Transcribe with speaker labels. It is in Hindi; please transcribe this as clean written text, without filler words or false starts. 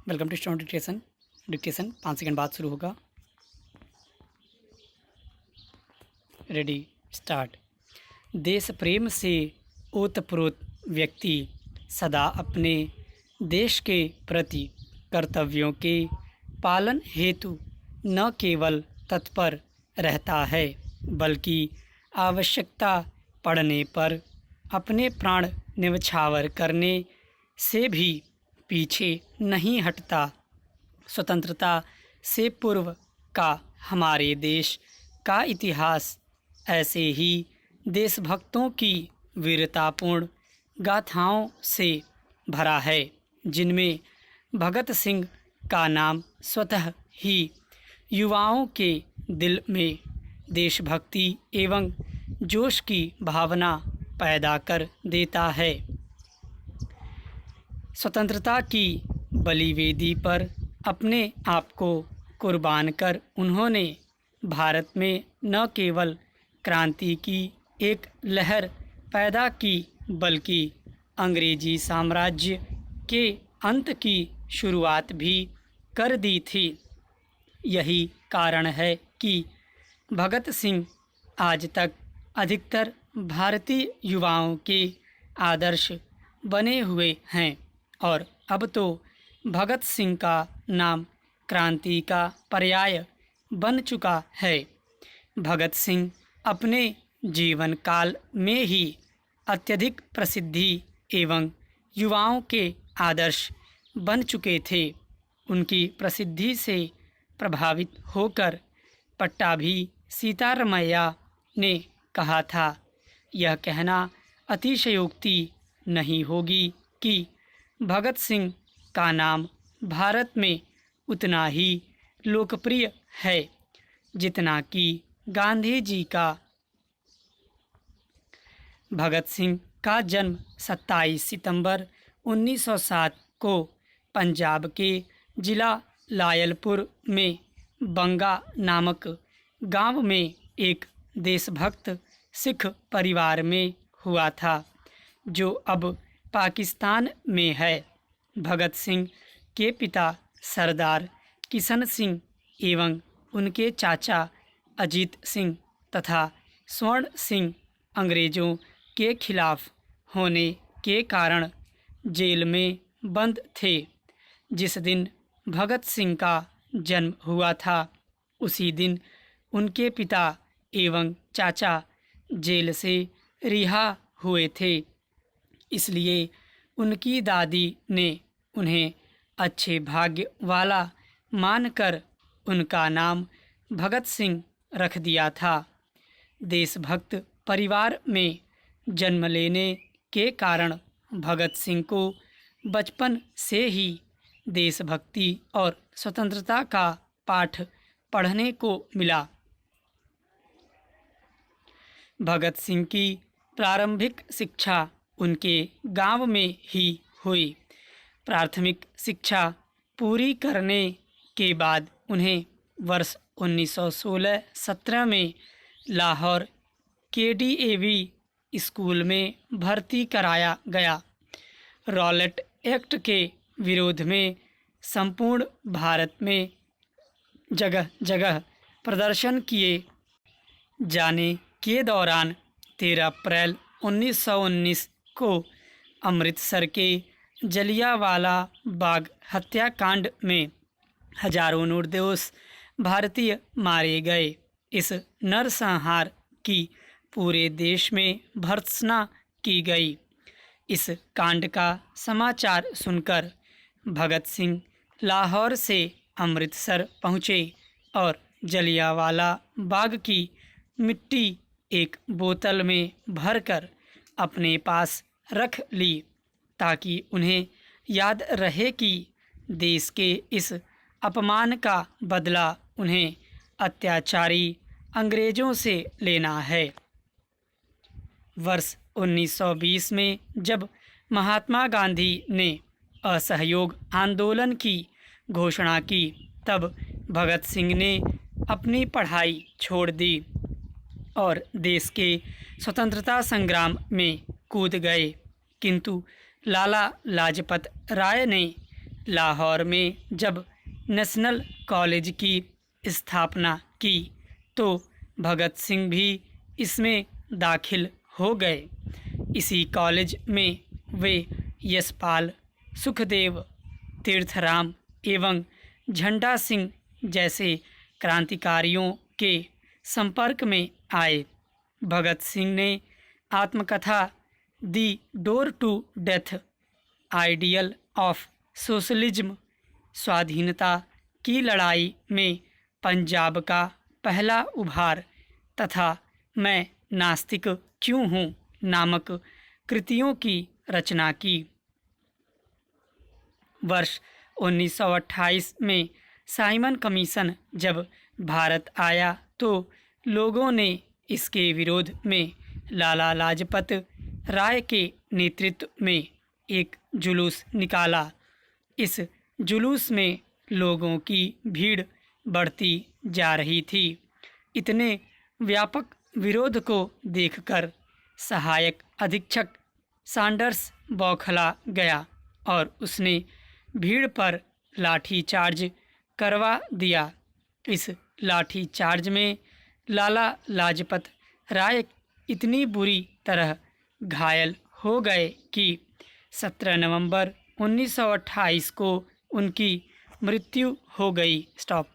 Speaker 1: Welcome to student dictation 5 second बाद शुरू होगा। Ready start. देश प्रेम से ओतप्रोत व्यक्ति सदा अपने देश के प्रति कर्तव्यों के पालन हेतु न केवल तत्पर रहता है बल्कि आवश्यकता पड़ने पर अपने प्राण न्यौछावर करने से भी पीछे नहीं हटता। स्वतंत्रता से पूर्व का हमारे देश का इतिहास ऐसे ही देशभक्तों की वीरतापूर्ण गाथाओं से भरा है, जिनमें भगत सिंह का नाम स्वतः ही युवाओं के दिल में देशभक्ति एवं जोश की भावना पैदा कर देता है। स्वतंत्रता की बलिवेदी पर अपने आप को कुर्बान कर उन्होंने भारत में न केवल क्रांति की एक लहर पैदा की बल्कि अंग्रेजी साम्राज्य के अंत की शुरुआत भी कर दी थी। यही कारण है कि भगत सिंह आज तक अधिकतर भारतीय युवाओं के आदर्श बने हुए हैं और अब तो भगत सिंह का नाम क्रांति का पर्याय बन चुका है। भगत सिंह अपने जीवन काल में ही अत्यधिक प्रसिद्धि एवं युवाओं के आदर्श बन चुके थे। उनकी प्रसिद्धि से प्रभावित होकर पट्टाभी सीतारामैया ने कहा था, यह कहना अतिशयोक्ति नहीं होगी कि भगत सिंह का नाम भारत में उतना ही लोकप्रिय है जितना कि गांधी जी का। भगत सिंह का जन्म 27 सितंबर 1907 को पंजाब के जिला लायलपुर में बंगा नामक गांव में एक देशभक्त सिख परिवार में हुआ था, जो अब पाकिस्तान में है। भगत सिंह के पिता सरदार किशन सिंह एवं उनके चाचा अजीत सिंह तथा स्वर्ण सिंह अंग्रेज़ों के खिलाफ होने के कारण जेल में बंद थे। जिस दिन भगत सिंह का जन्म हुआ था उसी दिन उनके पिता एवं चाचा जेल से रिहा हुए थे। इसलिए उनकी दादी ने उन्हें अच्छे भाग्य वाला मानकर उनका नाम भगत सिंह रख दिया था। देशभक्त परिवार में जन्म लेने के कारण भगत सिंह को बचपन से ही देशभक्ति और स्वतंत्रता का पाठ पढ़ने को मिला। भगत सिंह की प्रारंभिक शिक्षा उनके गांव में ही हुई। प्राथमिक शिक्षा पूरी करने के बाद उन्हें वर्ष 1916-17 में लाहौर KDAV स्कूल में भर्ती कराया गया। रॉलेट एक्ट के विरोध में संपूर्ण भारत में जगह जगह प्रदर्शन किए जाने के दौरान 13 अप्रैल 1919 को अमृतसर के जलियांवाला बाग हत्याकांड में हजारों निर्दोष भारतीय मारे गए। इस नरसंहार की पूरे देश में भर्त्सना की गई। इस कांड का समाचार सुनकर भगत सिंह लाहौर से अमृतसर पहुँचे और जलियांवाला बाग की मिट्टी एक बोतल में भरकर अपने पास रख ली ताकि उन्हें याद रहे कि देश के इस अपमान का बदला उन्हें अत्याचारी अंग्रेज़ों से लेना है। वर्ष 1920 में जब महात्मा गांधी ने असहयोग आंदोलन की घोषणा की तब भगत सिंह ने अपनी पढ़ाई छोड़ दी और देश के स्वतंत्रता संग्राम में कूद गए, किंतु लाला लाजपत राय ने लाहौर में जब नेशनल कॉलेज की स्थापना की तो भगत सिंह भी इसमें दाखिल हो गए। इसी कॉलेज में वे यशपाल, सुखदेव, तीर्थराम एवं झंडा सिंह जैसे क्रांतिकारियों के संपर्क में आए। भगत सिंह ने आत्मकथा the door to death ideal of socialism, स्वाधीनता की लड़ाई में पंजाब का पहला उभार तथा मैं नास्तिक क्यों हूँ नामक कृतियों की रचना की। वर्ष 1928 में साइमन कमीशन जब भारत आया तो लोगों ने इसके विरोध में लाला लाजपत राय के नेतृत्व में एक जुलूस निकाला। इस जुलूस में लोगों की भीड़ बढ़ती जा रही थी। इतने व्यापक विरोध को देखकर सहायक अधीक्षक सैंडर्स बौखला गया और उसने भीड़ पर लाठीचार्ज करवा दिया। इस लाठीचार्ज में लाला लाजपत राय इतनी बुरी तरह घायल हो गए कि 17 नवंबर 1928 को उनकी मृत्यु हो गई। स्टॉप।